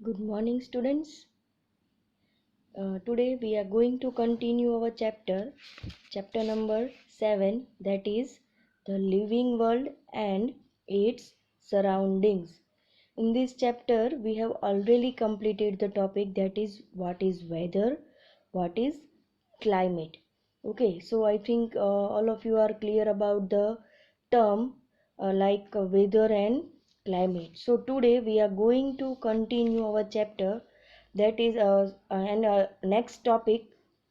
Good morning, students. Today we are going to continue our chapter number 7, that is the living world and its surroundings. In this chapter, we have already completed the topic, that is what is weather, what is climate. Okay, so I think all of you are clear about the term weather and climate. So today we are going to continue our chapter, that is and next topic,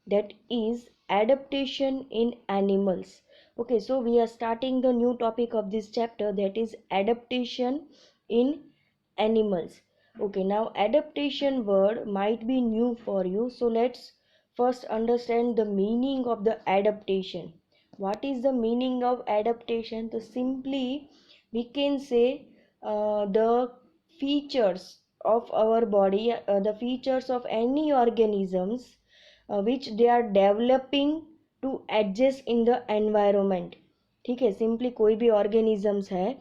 that is adaptation in animals. Okay, so we are starting the new topic of this chapter, that is adaptation in animals. Okay, now adaptation word might be new for you, so let's first understand the meaning of the adaptation. What is the meaning of adaptation? So simply we can say the features of our body, the features of any organisms which they are developing to adjust in the environment. ठीक है, simply कोई भी organisms है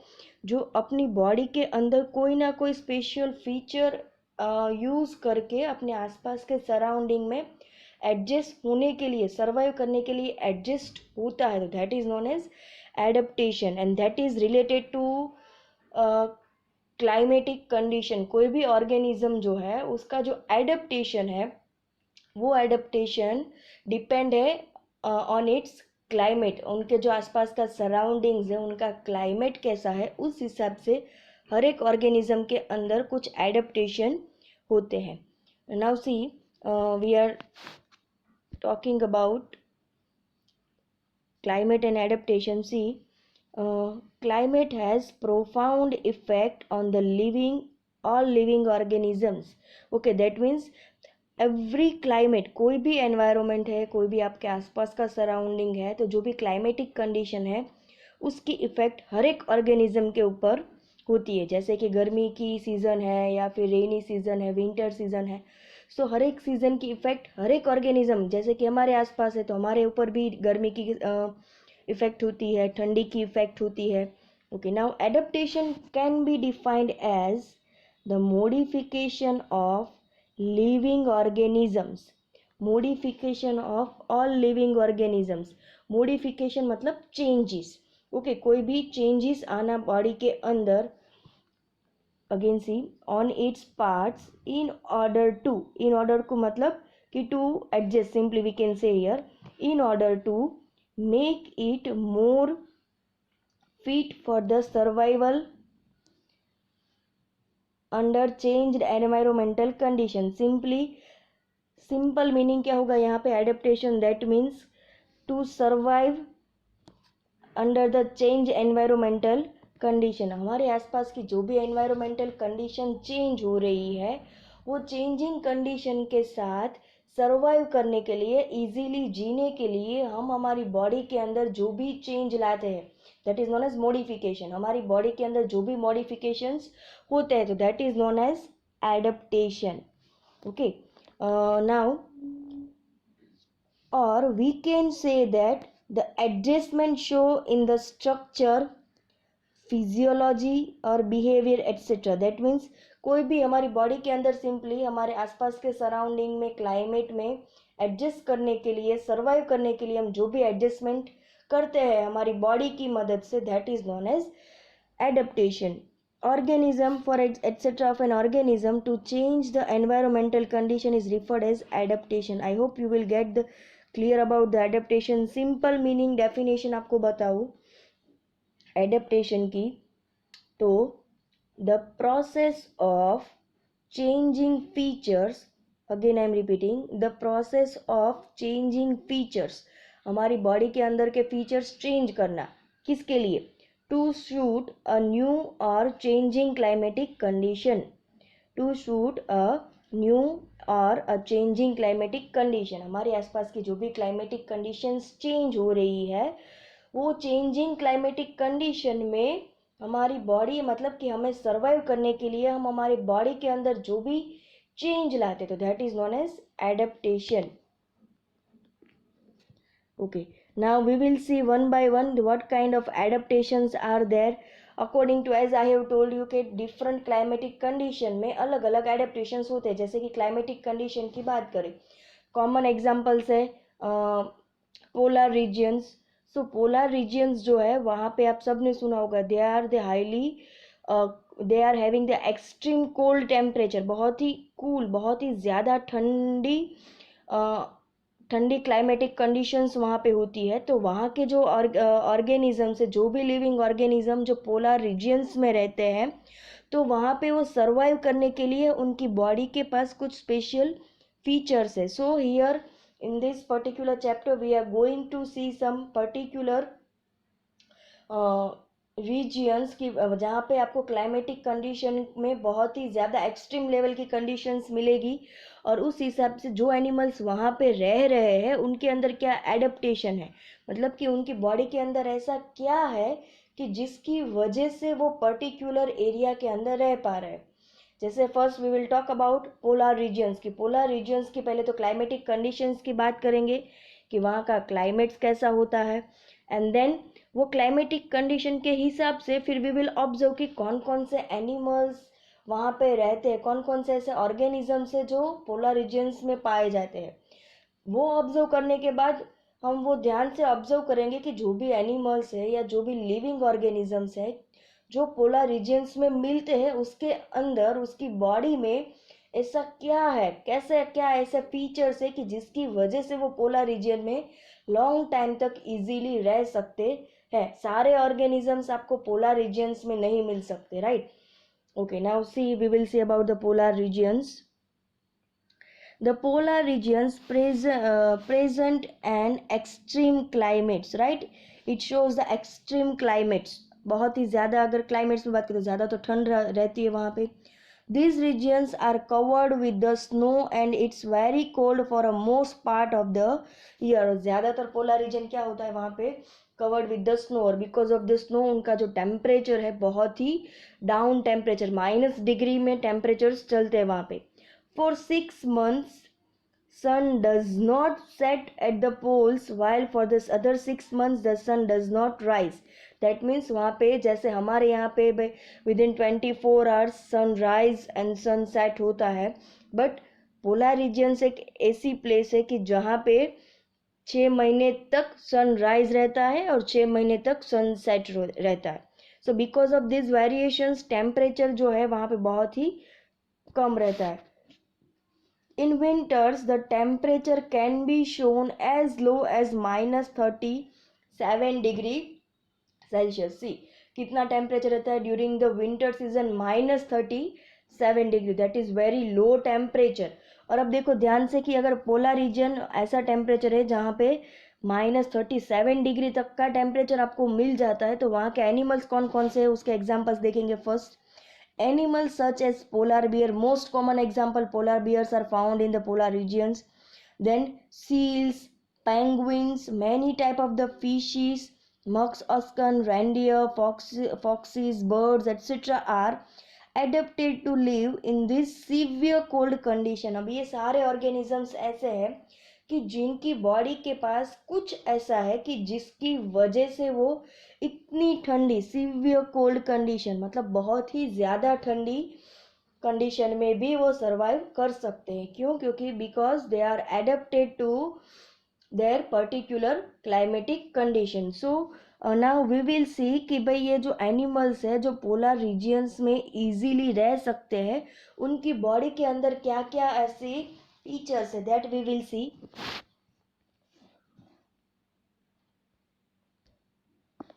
जो अपनी body के अंदर कोई ना कोई स्पेशल फीचर यूज़ करके अपने आसपास के सराउंडिंग में एडजस्ट होने के लिए, सर्वाइव करने के लिए एडजस्ट होता है, तो that is known as adaptation and that is related to climatic condition. कोई भी ऑर्गेनिज्म जो है उसका जो एडेप्टेशन है वो एडेप्टेशन डिपेंड है ऑन इट्स क्लाइमेट. उनके जो आसपास का सराउंडिंग्स है, उनका क्लाइमेट कैसा है, उस हिसाब से हर एक ऑर्गेनिज्म के अंदर कुछ एडेप्टेशन होते हैं. Now see, we are talking about climate and adaptation. See, climate has profound effect on the all living organisms. Okay, that means every climate, कोई भी एनवायरनमेंट है, कोई भी आपके आसपास का सराउंडिंग है, तो जो भी क्लाइमेटिक कंडीशन है उसकी इफ़ेक्ट हर एक ऑर्गेनिज्म के ऊपर होती है. जैसे कि गर्मी की सीज़न है या फिर रेनी सीज़न है, विंटर सीज़न है, सो हर एक सीज़न की इफ़ेक्ट हर एक ऑर्गेनिज्म, जैसे कि हमारे आसपास है तो हमारे ऊपर भी गर्मी की इफ़ेक्ट होती है, ठंडी की इफ़ेक्ट होती है. Okay, now adaptation can be defined as the modification of living organisms. modification of all living organisms. modification मतलब changes. ओके, कोई भी चेंजेस आना बॉडी के अंदर, again see, on its parts in order to मतलब कि to adjust, simply we can say here, in order to make it more fit for the survival under changed environmental condition. Simple meaning क्या होगा यहाँ पे adaptation? That means to survive under the change environmental condition. हमारे आसपास की जो भी environmental condition change हो रही है, वो चेंजिंग कंडीशन के साथ सर्वाइव करने के लिए, इजीली जीने के लिए हम हमारी बॉडी के अंदर जो भी चेंज लाते हैं, that is known as modification. हमारी बॉडी के अंदर जो भी मॉडिफिकेशंस होते हैं तो that is known as adaptation. Okay, now or we can say that the adjustment show in the structure, physiology और बिहेवियर एट्सेट्रा. दैट मीन्स कोई भी हमारी बॉडी के अंदर सिंपली हमारे आसपास के सराउंडिंग में, क्लाइमेट में एडजस्ट करने के लिए, सर्वाइव करने के लिए हम जो भी एडजस्टमेंट करते हैं हमारी बॉडी की मदद से, that is known as adaptation. organism for etc of an organism to change the environmental condition is referred as adaptation. I hope you will get the clear about the adaptation. simple meaning definition आपको बताऊँ adaptation की, तो the process of changing features, again I am repeating, the process of changing features, हमारी body के अंदर के features change करना, किसके लिए? टू सूट अ न्यू और changing climatic condition. To suit a new और अ चेंजिंग क्लाइमेटिक कंडीशन. हमारे आसपास की जो भी क्लाइमेटिक कंडीशंस चेंज हो रही है, वो चेंजिंग क्लाइमेटिक कंडीशन में हमारी बॉडी, मतलब कि हमें सर्वाइव करने के लिए हम हमारी बॉडी के अंदर जो भी चेंज लाते, तो that is known as adaptation. Okay, now we will see one by one what kind of adaptations are there. According to as I have told you के डिफरेंट क्लाइमेटिक कंडीशन में अलग अलग एडेप्टेशंस होते हैं. जैसे कि क्लाइमेटिक कंडीशन की बात करें, कॉमन एग्जांपल्स है polar regions. So polar regions जो है वहाँ पे आप सब ने सुना होगा, they are having the extreme cold temperature, बहुत ही कूल, बहुत ही ज़्यादा ठंडी ठंडी क्लाइमेटिक कंडीशंस वहाँ पे होती है. तो वहाँ के जो ऑर्गेनिजम्स है, जो भी लिविंग ऑर्गेनिज्म जो पोलर रीजियंस में रहते हैं, तो वहाँ पे वो सर्वाइव करने के लिए उनकी बॉडी के पास कुछ स्पेशल फीचर्स है. So here in this particular chapter we are going to see some particular regions की जहाँ पे आपको क्लाइमेटिक कंडीशन में बहुत ही ज़्यादा एक्सट्रीम लेवल की कंडीशंस मिलेगी, और उस हिसाब से जो एनिमल्स वहाँ पे रह रहे हैं उनके अंदर क्या एडेप्टेशन है, मतलब कि उनकी बॉडी के अंदर ऐसा क्या है कि जिसकी वजह से वो पर्टिकुलर एरिया के अंदर रह पा रहे हैं. जैसे first we will talk about polar regions की. पोलर रीजियंस की पहले तो क्लाइमेटिक कंडीशंस की बात करेंगे कि वहाँ का क्लाइमेट्स कैसा होता है, एंड देन वो क्लाइमेटिक कंडीशन के हिसाब से फिर वी विल ऑब्जर्व कि कौन कौन से एनिमल्स वहाँ पे रहते हैं, कौन कौन से ऐसे ऑर्गेनिजम्स है जो पोलर रीजियंस में पाए जाते हैं. वो ऑब्जर्व करने के बाद हम वो ध्यान से ऑब्जर्व करेंगे कि जो भी एनिमल्स है या जो भी लिविंग ऑर्गेनिजम्स है जो पोलर रीजियंस में मिलते हैं, उसके अंदर उसकी बॉडी में ऐसा क्या है, कैसे क्या ऐसे फीचर्स है कि जिसकी वजह से वो पोलर रीजियन में लॉन्ग टाइम तक इजीली रह सकते हैं. सारे ऑर्गेनिजम्स आपको पोलर रीजियंस में नहीं मिल सकते, right. Okay, now see we will see about the polar regions. The polar regions present an extreme climates, right? It shows the extreme climates. बहुत ही ज़्यादा अगर क्लाइमेट्स में बात करें तो ज़्यादा तो ठंड रहती है वहाँ पे. These regions are covered with the snow and it's very cold for a most part of the year. ज़्यादातर पोलर रीजन क्या होता है वहाँ पे, covered with the snow, और because of the snow उनका जो टेम्परेचर है बहुत ही डाउन टेम्परेचर, -डिग्री में टेम्परेचर्स चलते हैं वहाँ पे. For 6 months, sun does not set at the poles, while for this other 6 months the sun does not rise. That means वहाँ पे जैसे हमारे यहाँ पे within 24 hours sunrise and sunset होता है, बट पोलर रीजियंस एक ऐसी प्लेस है कि जहाँ पे 6 महीने तक सनराइज रहता है और 6 महीने तक सनसेट रहता है. So because of this variations temperature जो है वहाँ पे बहुत ही कम रहता है. In winters, the temperature can be shown as low as -37 degree Celsius. See, कितना टेम्परेचर रहता है during the winter season, -37 degree. That is very low temperature. और अब देखो ध्यान से कि अगर पोलर रीजन ऐसा टेम्परेचर है जहाँ पे -37 डिग्री तक का टेम्परेचर आपको मिल जाता है, तो वहाँ के एनिमल्स कौन कौन से है उसके एग्जाम्पल्स देखेंगे. First, animals such as polar bear, most common example polar bears are found in the polar regions. Then seals, penguins, many type of the fishes, musk oxen, reindeer, foxes, birds, etc. are adapted to live in this severe cold condition. अब ये सारे organisms ऐसे हैं कि जिनकी body के पास कुछ ऐसा है कि जिसकी वजह से वो इतनी ठंडी, सीवियर कोल्ड कंडीशन, मतलब बहुत ही ज़्यादा ठंडी कंडीशन में भी वो सर्वाइव कर सकते हैं. क्यों? क्योंकि because they are adapted to their particular climatic condition. So now we will see कि भाई ये जो एनिमल्स है जो पोलर रीजियंस में इजीली रह सकते हैं, उनकी बॉडी के अंदर क्या क्या ऐसी फीचर्स है, that we will see.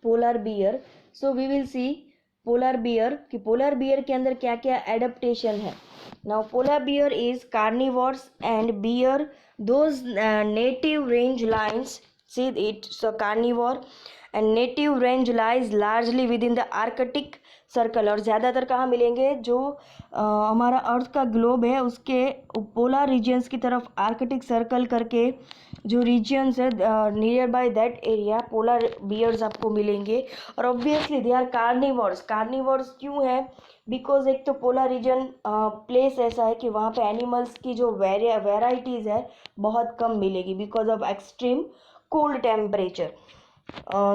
Polar bear. So we will see polar bear कि पोलर बियर के अंदर क्या क्या एडेप्टेशन है. Now polar bear is carnivores and bear those native range lines. See it so carnivore and native range lies largely within the Arctic circle. और ज़्यादातर कहाँ मिलेंगे, जो हमारा अर्थ का ग्लोब है उसके पोलर रीजियंस की तरफ आर्कटिक सर्कल करके जो रीजियंस है nearby that area polar bears आपको मिलेंगे. और obviously they are carnivores. Carnivores क्यों है? बिकॉज एक तो पोलर रीजन प्लेस ऐसा है कि वहाँ पे एनिमल्स की जो वेराइटीज़ है बहुत कम मिलेगी because of extreme cold temperature.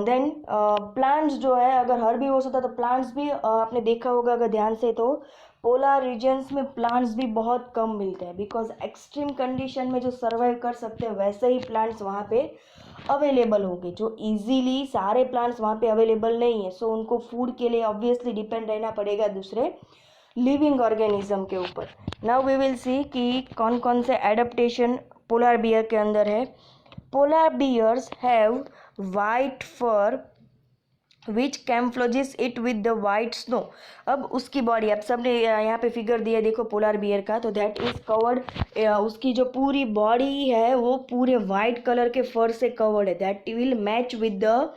Then plants जो है, अगर हर्बीवोर्स होता तो प्लांट्स भी आपने देखा होगा अगर ध्यान से, तो पोलर रीजन्स में प्लांट्स भी बहुत कम मिलते हैं, बिकॉज एक्सट्रीम कंडीशन में जो सर्वाइव कर सकते हैं वैसे ही प्लांट्स वहाँ पे अवेलेबल होंगे, जो इजीली सारे प्लांट्स वहाँ पे अवेलेबल नहीं है। सो उनको फूड के लिए ऑब्वियसली डिपेंड रहना पड़ेगा दूसरे लिविंग ऑर्गेनिज्म के ऊपर। नाउ वी विल सी कि कौन कौन से एडेप्टेशन पोलर बियर के अंदर है। Polar bears have white fur which camouflages it with the white snow. अब उसकी बॉडी, अब सबने यहाँ पे फिगर दिया देखो पोलर बियर का, तो दैट इज कवर्ड, उसकी जो पूरी बॉडी है वो पूरे वाइट कलर के फर से कवर्ड है, that will match with the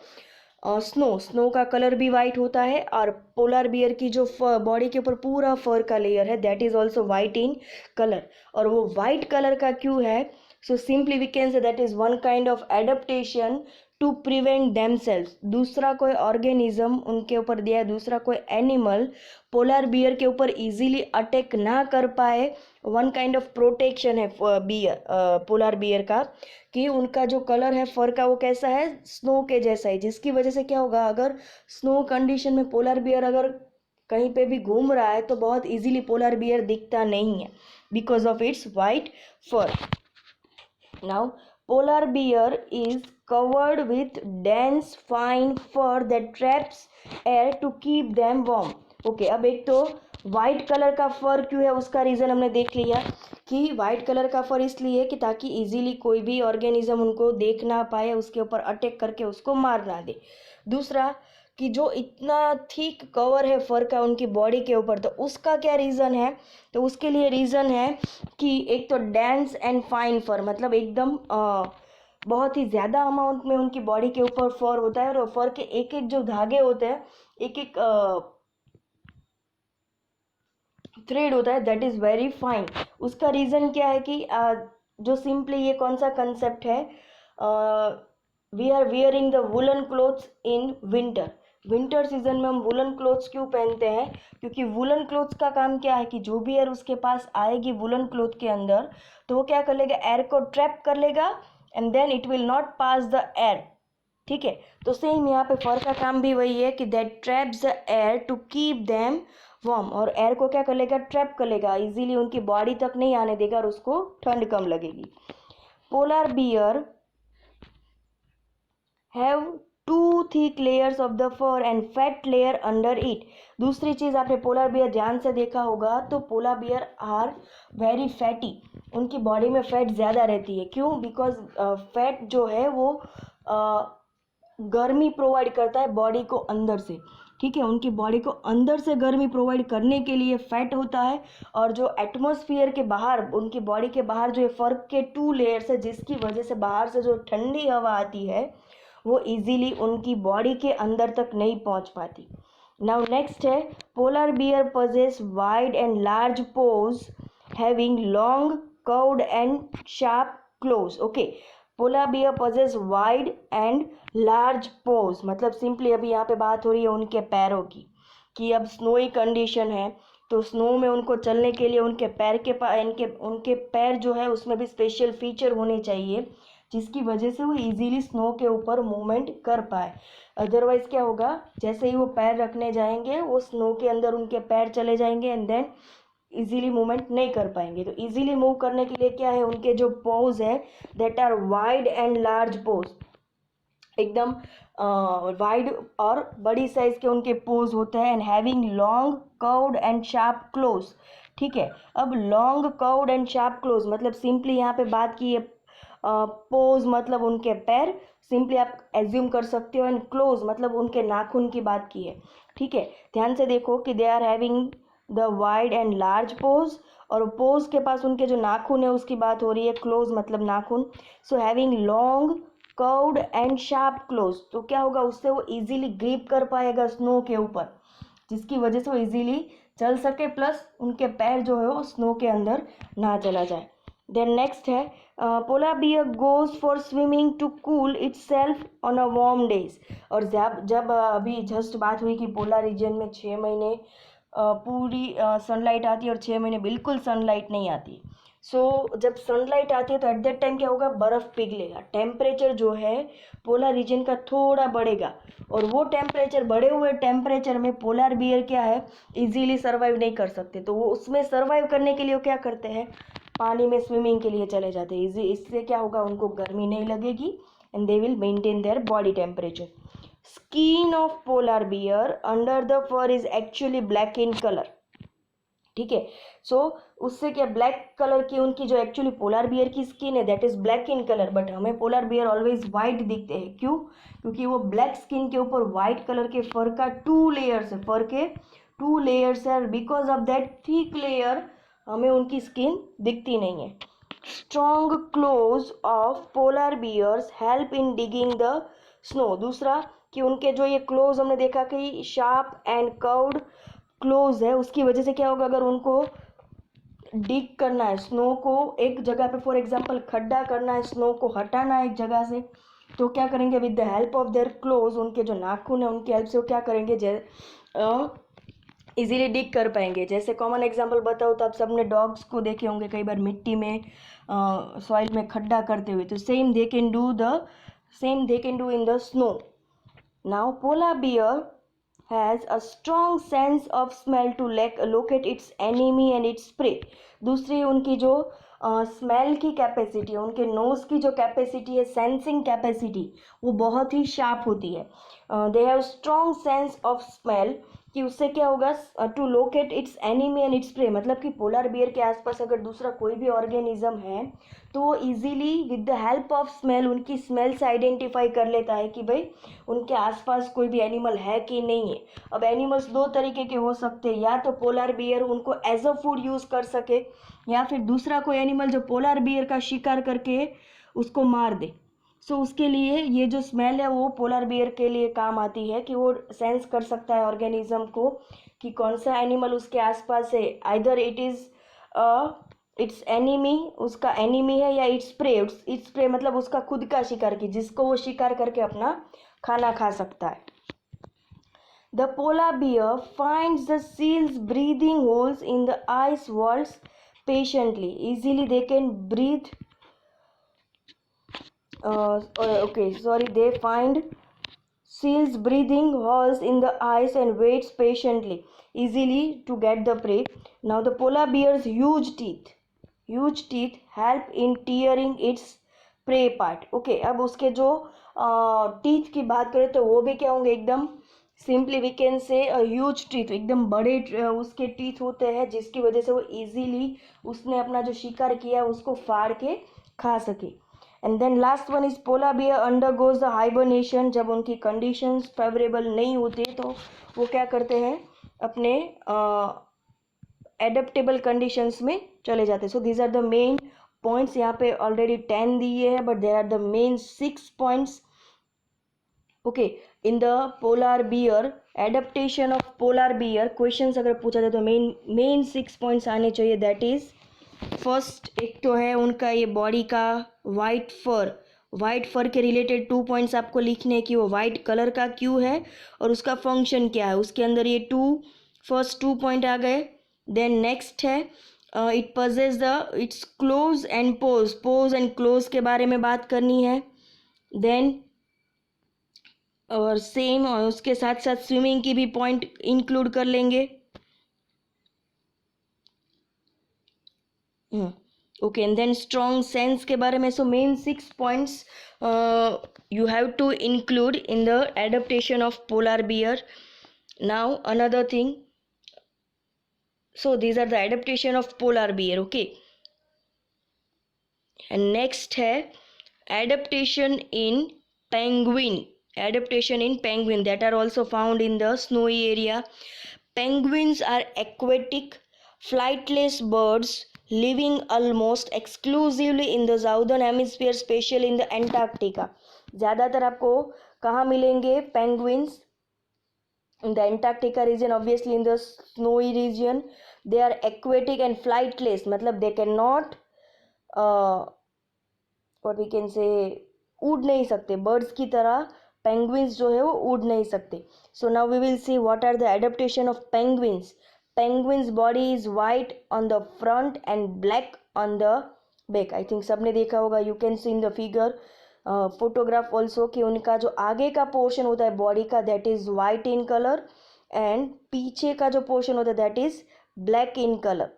snow का कलर भी वाइट होता है, और पोलर बियर की जो बॉडी के ऊपर पूरा फर का लेयर है that is also white in colour. और वो वाइट कलर का क्यों है? So simply we can say that is one kind of adaptation to prevent themselves. दूसरा कोई ऑर्गेनिज्म उनके ऊपर दिया है, दूसरा कोई एनिमल पोलर बियर के ऊपर इजीली अटैक ना कर पाए, वन काइंड ऑफ प्रोटेक्शन है बियर, पोलर बियर का, कि उनका जो कलर है फर का वो कैसा है, स्नो के जैसा है, जिसकी वजह से क्या होगा, अगर स्नो कंडीशन में पोलर बियर अगर कहीं पे भी घूम रहा है तो बहुत इजीली पोलर बियर दिखता नहीं है, because of its white fur. Now polar bear is covered with dense fine fur that traps air to keep them warm. Okay, अब एक तो वाइट कलर का फर क्यों है उसका रीज़न हमने देख लिया कि वाइट कलर का फर इसलिए कि ताकि इजीली कोई भी ऑर्गेनिज्म उनको देख ना पाए, उसके ऊपर अटैक करके उसको मार ना दे। दूसरा कि जो इतना थिक कवर है फर का उनकी बॉडी के ऊपर, तो उसका क्या रीज़न है? तो उसके लिए रीज़न है कि एक तो डेंस एंड फाइन फर, मतलब एकदम बहुत ही ज़्यादा अमाउंट में उनकी बॉडी के ऊपर फर होता है, और फर के एक एक जो धागे होते हैं, एक एक थ्रेड होता है, दैट इज़ वेरी फाइन। उसका रीज़न क्या है कि जो सिंपली ये कौन सा कंसेप्ट है, we are wearing the woollen clothes in winter. Winter season में हम वुलन क्लोथ्स क्यों पहनते हैं? क्योंकि वुलन क्लोथ्स का काम क्या है कि जो भी एयर उसके पास आएगी वुलन क्लोथ के अंदर, तो वो क्या कर लेगा, एयर को ट्रैप कर लेगा, and then it will not pass the air. ठीक है, तो सेम यहाँ पे फर का काम भी वही है कि that traps the air to keep them warm, और एयर को क्या कर लेगा, ट्रैप कर लेगा, इजीली उनकी बॉडी तक नहीं आने देगा और उसको ठंड कम लगेगी। Polar bear have two thick layers of the fur and fat layer under it. दूसरी चीज़ आपने पोलर बियर ध्यान से देखा होगा तो polar bear are very fatty, उनकी बॉडी में फैट ज़्यादा रहती है। क्यों? बिकॉज फैट जो है वो गर्मी प्रोवाइड करता है बॉडी को अंदर से। ठीक है, उनकी बॉडी को अंदर से गर्मी प्रोवाइड करने के लिए फैट होता है, और जो एटमॉस्फेयर के बाहर, उनकी बॉडी के बाहर जो फर के 2 लेयर्स है, जिसकी वजह से बाहर से जो ठंडी हवा आती है वो इजीली उनकी बॉडी के अंदर तक नहीं पहुंच पाती। नाउ नेक्स्ट है, polar beer possess wide and large pose having long curved and sharp close. Okay, polar bear possess wide and large pose, मतलब सिंपली अभी यहाँ पे बात हो रही है उनके पैरों की, कि अब स्नोई कंडीशन है तो स्नो में उनको चलने के लिए उनके पैर के उनके पैर जो है उसमें भी स्पेशल फीचर होने चाहिए, जिसकी वजह से वो इजीली स्नो के ऊपर मूवमेंट कर पाए। अदरवाइज क्या होगा, जैसे ही वो पैर रखने जाएंगे वो स्नो के अंदर उनके पैर चले जाएंगे एंड देन इजीली मूवमेंट नहीं कर पाएंगे। तो इजीली मूव करने के लिए क्या है, उनके जो पोज है that are wide and large paws, एकदम वाइड और बड़ी साइज के उनके पोज होते हैं, and having long curved and sharp claws. ठीक है, अब long curved and sharp claws मतलब सिंपली यहाँ पे बात की है, पोज मतलब उनके पैर, सिंपली आप एज्यूम कर सकते हो, एंड क्लोज मतलब उनके नाखून की बात की है। ठीक है, ध्यान से देखो कि they are having the wide and large paws, और पोज के पास उनके जो नाखून है उसकी बात हो रही है, क्लोज मतलब नाखून। So having long curved and sharp close, तो क्या होगा, उससे वो इजीली ग्रिप कर पाएगा स्नो के ऊपर, जिसकी वजह से वो इजीली चल सके, प्लस उनके पैर जो है वो स्नो के अंदर ना चला जाए। देन नेक्स्ट है, polar bear goes for swimming to cool itself on a warm days. और जब अभी जस्ट बात हुई कि पोलर रीजन में 6 महीने पूरी सनलाइट आती है और 6 महीने बिल्कुल सनलाइट नहीं आती। जब सनलाइट आती है तो एट दैट टाइम क्या होगा, बर्फ पिघलेगा, टेम्परेचर जो है पोलर रीजन का थोड़ा बढ़ेगा, और वो टेम्परेचर, बढ़े हुए टेम्परेचर में पोलर बियर क्या है, इजीली सर्वाइव नहीं कर सकते, तो वो उसमें सर्वाइव करने के लिए वो क्या करते हैं, पानी में स्विमिंग के लिए चले जाते हैं। इससे क्या होगा, उनको गर्मी नहीं लगेगी and they will maintain their body temperature. Skin of polar bear under the fur is actually black in colour, ठीक है। उससे क्या, ब्लैक कलर की उनकी जो एक्चुअली पोलर बियर की स्किन है that is black in colour, but हमें पोलर बियर ऑलवेज वाइट दिखते हैं, क्यों, क्योंकि वो ब्लैक स्किन के ऊपर व्हाइट कलर के फर का 2 लेयर्स है, फर के 2 लेयर्स है, because of that thick layer हमें उनकी स्किन दिखती नहीं है। Strong claws of polar bears help in digging the snow, दूसरा कि उनके जो ये क्लोज हमने देखा कि शार्प एंड कर्व्ड क्लोज है, उसकी वजह से क्या होगा, अगर उनको डिग करना है, स्नो को एक जगह पे, फॉर एग्जांपल खड्डा करना है, स्नो को हटाना है एक जगह से, तो क्या करेंगे, with the help of their close, उनके जो नाखून है उनकी हेल्प से वो क्या करेंगे, इजीली डिग कर पाएंगे। जैसे कॉमन एग्जांपल बताओ तो आप सबने डॉग्स को देखे होंगे कई बार मिट्टी में सॉइल में खड्डा करते हुए, तो same they can do in the snow. Now polar beer has a strong sense of smell to locate its enemy and its prey। दूसरी उनकी जो स्मेल की कैपेसिटी है, उनके नोज की जो कैपेसिटी है, सेंसिंग कैपेसिटी, वो बहुत ही शार्प होती है। They have strong sense of smell, कि उससे क्या होगा, to locate its enemy and its prey, मतलब कि पोलर बियर के आसपास अगर दूसरा कोई भी ऑर्गेनिज्म है तो वो easily with the help of smell, उनकी स्मेल से आइडेंटिफाई कर लेता है कि भाई उनके आसपास कोई भी एनिमल है कि नहीं है। अब एनिमल्स 2 तरीके के हो सकते हैं, या तो पोलर बियर उनको एज अ फूड यूज़ कर सके, या फिर दूसरा कोई एनिमल जो पोलर बियर का शिकार करके उसको मार दे। उसके लिए ये जो स्मेल है वो पोलर बियर के लिए काम आती है, कि वो सेंस कर सकता है ऑर्गेनिज्म को कि कौन सा एनिमल उसके आसपास है, either it is it's enemy, उसका एनिमी है, या इट्स प्रे मतलब उसका खुद का शिकार, की जिसको वो शिकार करके अपना खाना खा सकता है। The polar bear finds the seal's breathing holes in the ice walls patiently. Easily they can breathe. They find seals breathing holes in the ice and waits patiently, easily to get the prey. Now the polar bear's huge teeth help in tearing its prey part. Okay, अब उसके जो teeth की बात करें तो वो भी क्या होंगे, एकदम simply we can say huge teeth, एकदम बड़े उसके टीथ होते हैं, जिसकी वजह से वो इजीली उसने अपना जो शिकार किया उसको फाड़ के खा सके। And then last one is polar bear undergoes the hibernation, जब उनकी कंडीशंस फेवरेबल नहीं होती तो वो क्या करते हैं, अपने एडेप्टेबल कंडीशंस में चले जाते हैं। So these are the main points, यहाँ पे ऑलरेडी 10 दिए हैं, but there are the main 6 points. Okay, in the polar bear, adaptation of polar bear, questions अगर पूछा जाए तो मेन 6 पॉइंट्स आने चाहिए। दैट इज फर्स्ट, एक तो है उनका ये बॉडी का वाइट फर के रिलेटेड 2 पॉइंट्स आपको लिखने कि वो वाइट कलर का क्यों है और उसका फंक्शन क्या है, उसके अंदर ये फर्स्ट 2 पॉइंट आ गए। देन नेक्स्ट है it possess it's close and pose and close के बारे में बात करनी है। देन और सेम, और उसके साथ साथ स्विमिंग की भी पॉइंट इंक्लूड कर लेंगे। Okay, and then strong sense के बारे में। So main 6 points you have to include in the adaptation of polar bear. Now another thing, so these are the adaptation of polar bear. Okay, and next है adaptation in penguin that are also found in the snowy area. Penguins are aquatic flightless birds living almost exclusively in the southern hemisphere, especially in the Antarctica. ज़्यादातर आपको कहाँ मिलेंगे penguins? In the Antarctica region, obviously in the snowy region. They are aquatic and flightless, मतलब they cannot what we can say, उड़ नहीं सकते, birds की तरह पेंगुइन्स जो है वो उड़ नहीं सकते। So now we will see what are the adaptation of penguins. Penguins body is white on the front and black on the back. I think सबने देखा होगा. You can see in the figure photograph also कि उनका जो आगे का portion होता है बॉडी का that is white in colour and पीछे का जो पोर्शन होता है that is black in colour.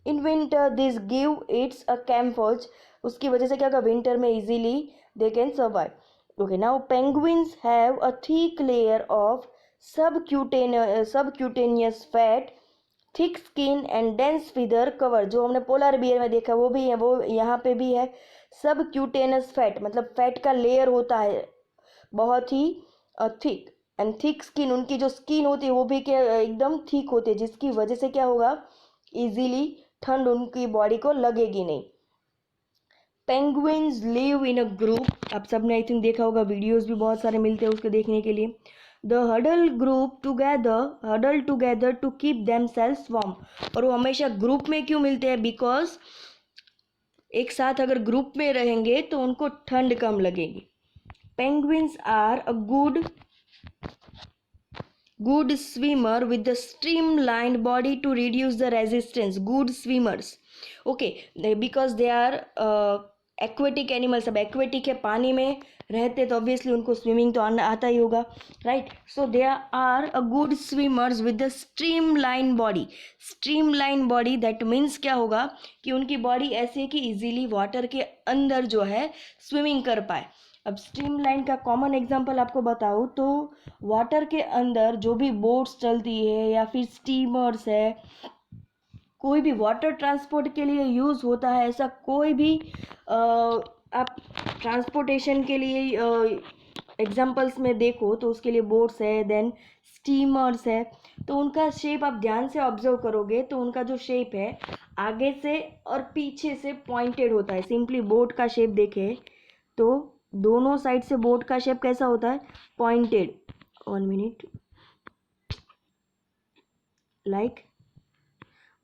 In winter this give its a camouflage. उसकी वजह से क्या होगा, विंटर में easily they can survive. Okay, now penguins have a thick layer of subcutaneous fat, thick skin and dense feather cover. जो हमने polar bear में देखा वो भी है, वो यहाँ पे भी है. सबक्यूटेनस फैट मतलब फैट का लेयर होता है बहुत ही थिक, एंड थिक स्किन, उनकी जो स्किन होती है वो भी क्या एकदम थिक होती है, जिसकी वजह से क्या होगा, इजीली ठंड उनकी बॉडी को लगेगी नहीं. Penguins live in a group. आप सबने आई थिंक देखा होगा, वीडियोस भी बहुत सारे मिलते हैं उसके देखने के लिए. The huddle together to keep themselves warm. और वो हमेशा ग्रुप में क्यों मिलते हैं, बिकॉज एक साथ अगर ग्रुप में रहेंगे तो उनको ठंड कम लगेगी. Penguins are a good swimmer with the streamlined body to reduce the resistance. Good swimmers, okay, because they are aquatic animals. अब एक्वेटिक है, पानी में रहते तो ऑब्वियसली उनको स्विमिंग तो आता ही होगा, right. So they are a good swimmers with the streamline body. Streamline body that means क्या होगा कि उनकी बॉडी ऐसी है कि इजीली वाटर के अंदर जो है स्विमिंग कर पाए. अब स्ट्रीमलाइन का कॉमन एग्जांपल आपको बताऊँ तो वाटर के अंदर जो भी बोट्स चलती है या फिर स्टीमर्स है, कोई भी वाटर ट्रांसपोर्ट के लिए यूज़ होता है, ऐसा कोई भी आप ट्रांसपोर्टेशन के लिए एग्जांपल्स में देखो तो उसके लिए बोट्स है, देन स्टीमर्स है. तो उनका शेप आप ध्यान से ऑब्जर्व करोगे तो उनका जो शेप है आगे से और पीछे से पॉइंटेड होता है. सिंपली बोट का शेप देखें तो दोनों साइड से बोट का शेप कैसा होता है, पॉइंटेड. 1 मिनट, लाइक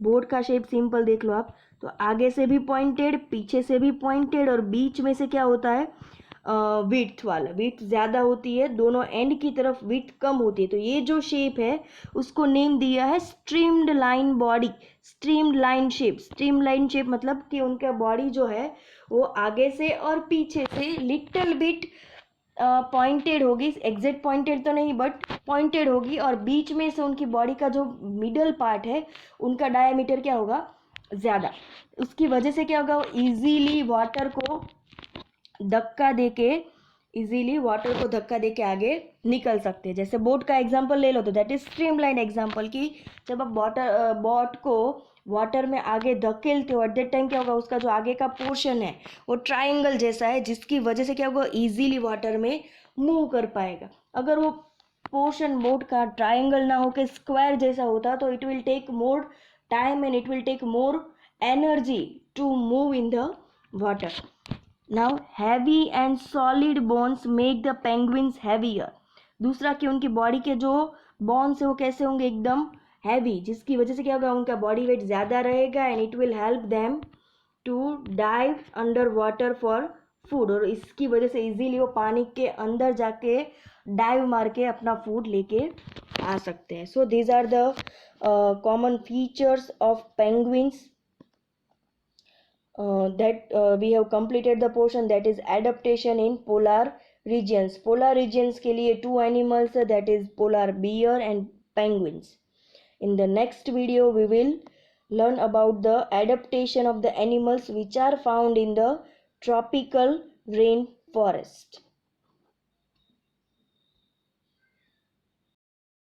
बोट का शेप सिंपल देख लो आप, तो आगे से भी पॉइंटेड, पीछे से भी पॉइंटेड, और बीच में से क्या होता है, विड्थ वाला. विड्थ ज़्यादा होती है, दोनों एंड की तरफ विड्थ कम होती है. तो ये जो शेप है उसको नेम दिया है streamed line body. Streamed line shape. Stream line shape मतलब कि उनका बॉडी जो है वो आगे से और पीछे से लिटिल बिट पॉइंटेड होगी. एग्जैक्ट पॉइंटेड तो नहीं बट पॉइंटेड होगी, और बीच में से उनकी बॉडी का जो मिडल पार्ट है उनका डायमीटर क्या होगा, ज़्यादा. उसकी वजह से क्या होगा, इजीली वाटर को धक्का देके आगे निकल सकते हैं. जैसे बोट का एग्जांपल ले लो तो दैट इज स्ट्रीमलाइन एग्जांपल कि जब आप बोट को वाटर में आगे धकेलते हो एट दैट टाइम क्या होगा, उसका जो आगे का पोर्शन है वो ट्राइंगल जैसा है, जिसकी वजह से क्या होगा, इजीली वाटर में मूव कर पाएगा. अगर वो पोर्शन बोट का ट्राइंगल ना होकर स्क्वायर जैसा होता तो it will take more time and it will take more energy to move in the water. Now heavy and solid bones make the penguins heavier. दूसरा कि उनकी बॉडी के जो बोन्स है वो कैसे होंगे, एकदम हैवी, जिसकी वजह से क्या होगा, उनका बॉडी वेट ज़्यादा रहेगा and it will help them to dive under water for food. और इसकी वजह से इजीली वो पानी के अंदर जाके डाइव मार के अपना फूड लेके आ सकते हैं. So these are the common features of penguins. We have completed the portion that is adaptation in polar regions. Polar regions के लिए 2 animals that is polar bear and penguins. In the next video we will learn about the adaptation of the animals which are found in the tropical rainforest.